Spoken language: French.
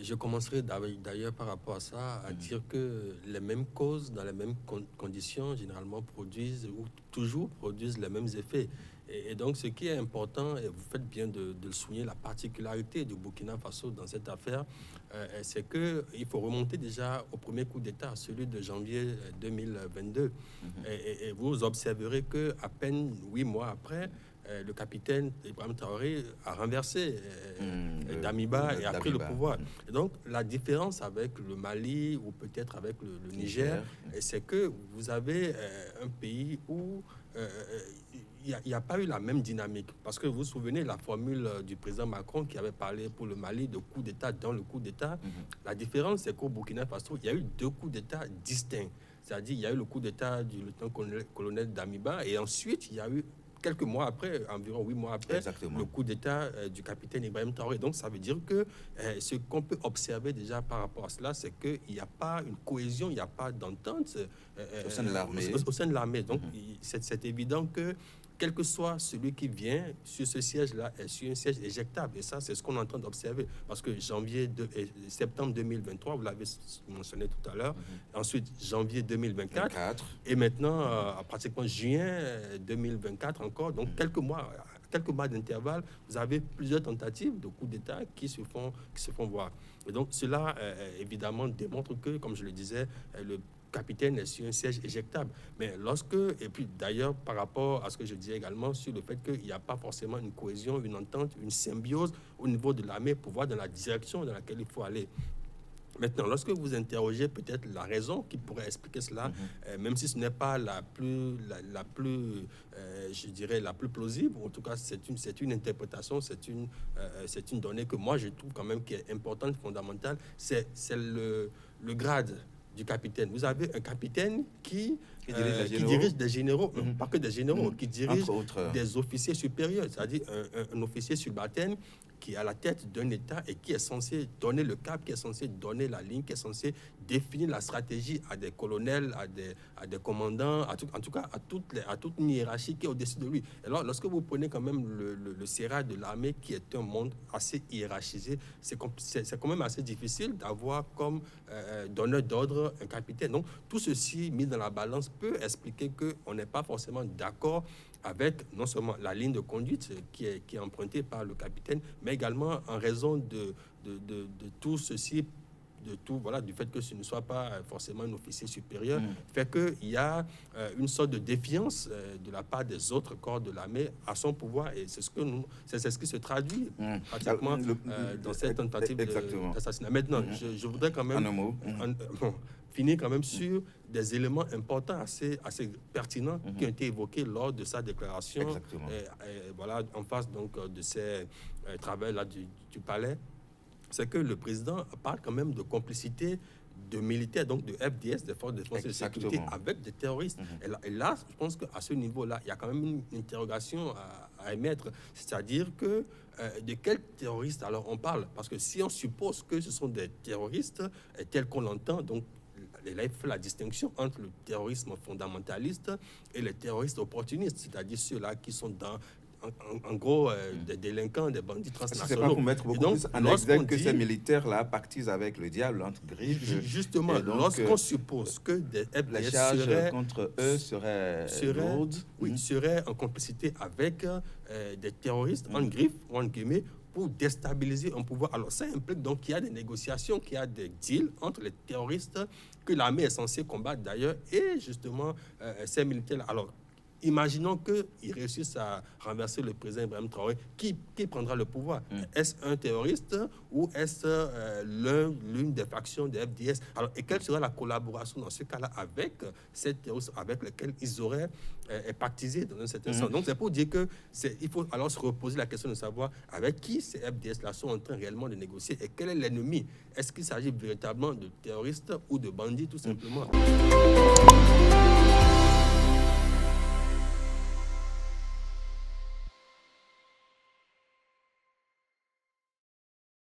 Je commencerai d'ailleurs par rapport à ça, à dire que les mêmes causes, dans les mêmes conditions, généralement produisent ou toujours produisent les mêmes effets. Et donc, ce qui est important, et vous faites bien de le souligner, la particularité du Burkina Faso dans cette affaire, c'est qu'il faut remonter déjà au premier coup d'État, celui de janvier 2022. Et vous observerez qu'à peine 8 mois après, le capitaine Ibrahim Traoré a renversé Damiba et a pris le pouvoir. Et donc, la différence avec le Mali ou peut-être avec le Niger, c'est que vous avez un pays où il n'y a pas eu la même dynamique. Parce que vous vous souvenez la formule du président Macron qui avait parlé pour le Mali de coup d'État dans le coup d'État. La différence, c'est qu'au Burkina Faso, il y a eu 2 coups d'État distincts. C'est-à-dire, il y a eu le coup d'État du lieutenant-colonel Damiba et ensuite, il y a eu quelques mois après, environ 8 mois après, le coup d'État du capitaine Ibrahim Traoré. Donc, ça veut dire que ce qu'on peut observer déjà par rapport à cela, c'est qu'il n'y a pas une cohésion, il n'y a pas d'entente au sein de l'armée. Au sein de l'armée. Donc, c'est évident que quel que soit celui qui vient sur ce siège-là, est sur un siège éjectable. Et ça, c'est ce qu'on est en train d'observer. Parce que septembre 2023, vous l'avez mentionné tout à l'heure, ensuite janvier 2024, et maintenant, pratiquement juin 2024 encore, donc quelques mois d'intervalle, vous avez plusieurs tentatives de coups d'État qui se font voir. Et donc, cela, évidemment, démontre que, comme je le disais, le capitaine est sur un siège éjectable. Mais et puis d'ailleurs, par rapport à ce que je disais également sur le fait qu'il n'y a pas forcément une cohésion, une entente, une symbiose au niveau de l'armée pour voir dans la direction dans laquelle il faut aller. Maintenant, lorsque vous interrogez peut-être la raison qui pourrait expliquer cela, même si ce n'est pas la plus plausible, en tout cas c'est une interprétation, c'est une donnée que moi je trouve quand même qui est importante, fondamentale, c'est le grade du capitaine. Vous avez un capitaine qui dirige des généraux, pas que des généraux, qui dirige des officiers supérieurs, c'est-à-dire un officier subalterne qui est à la tête d'un État et qui est censé donner le cap, qui est censé donner la ligne, qui est censé définir la stratégie à des colonels, à des commandants, en tout cas à toute une hiérarchie qui est au-dessus de lui. Alors, lorsque vous prenez quand même le sérail de l'armée, qui est un monde assez hiérarchisé, c'est quand même assez difficile d'avoir comme donneur d'ordre un capitaine. Donc, tout ceci mis dans la balance peut expliquer qu'on n'est pas forcément d'accord avec non seulement la ligne de conduite qui est empruntée par le capitaine, mais également en raison de tout ceci, du fait que ce ne soit pas forcément un officier supérieur, fait qu'il y a une sorte de défiance de la part des autres corps de l'armée à son pouvoir, et c'est ce qui se traduit pratiquement dans cette tentative d'assassinat. Maintenant, je voudrais quand même finir quand même sur des éléments importants assez pertinents qui ont été évoqués lors de sa déclaration, en face donc de ces travaux-là du palais. C'est que le président parle quand même de complicité de militaires, donc de FDS, des forces de défense et de sécurité, avec des terroristes. Et là, je pense qu'à ce niveau-là, il y a quand même une interrogation à émettre. C'est-à-dire que de quels terroristes alors on parle? Parce que si on suppose que ce sont des terroristes tels qu'on l'entend, donc là, il fait la distinction entre le terrorisme fondamentaliste et les terroristes opportunistes, c'est-à-dire ceux-là qui sont en gros, des délinquants, des bandits transnationaux. C'est pas pour mettre beaucoup plus en exergue que ces militaires-là partisent avec le diable, entre griffes. Justement, lorsqu'on suppose que des FDS la charge contre eux serait lourde, seraient en complicité avec des terroristes, en griffes ou en guillemets, pour déstabiliser un pouvoir. Alors, ça implique donc qu'il y a des négociations, qu'il y a des deals entre les terroristes que l'armée est censée combattre d'ailleurs et justement ces militaires-là. Alors, imaginons qu'ils réussissent à renverser le président Ibrahim Traoré. Qui prendra le pouvoir? Est-ce un terroriste ou est-ce l'une des factions des FDS? Alors, et quelle sera la collaboration dans ce cas-là avec ces terroristes avec lesquels ils auraient pactisé dans un certain sens? Donc, c'est pour dire qu'il faut alors se reposer la question de savoir avec qui ces FDS-là sont en train réellement de négocier et quel est l'ennemi. Est-ce qu'il s'agit véritablement de terroristes ou de bandits, tout simplement?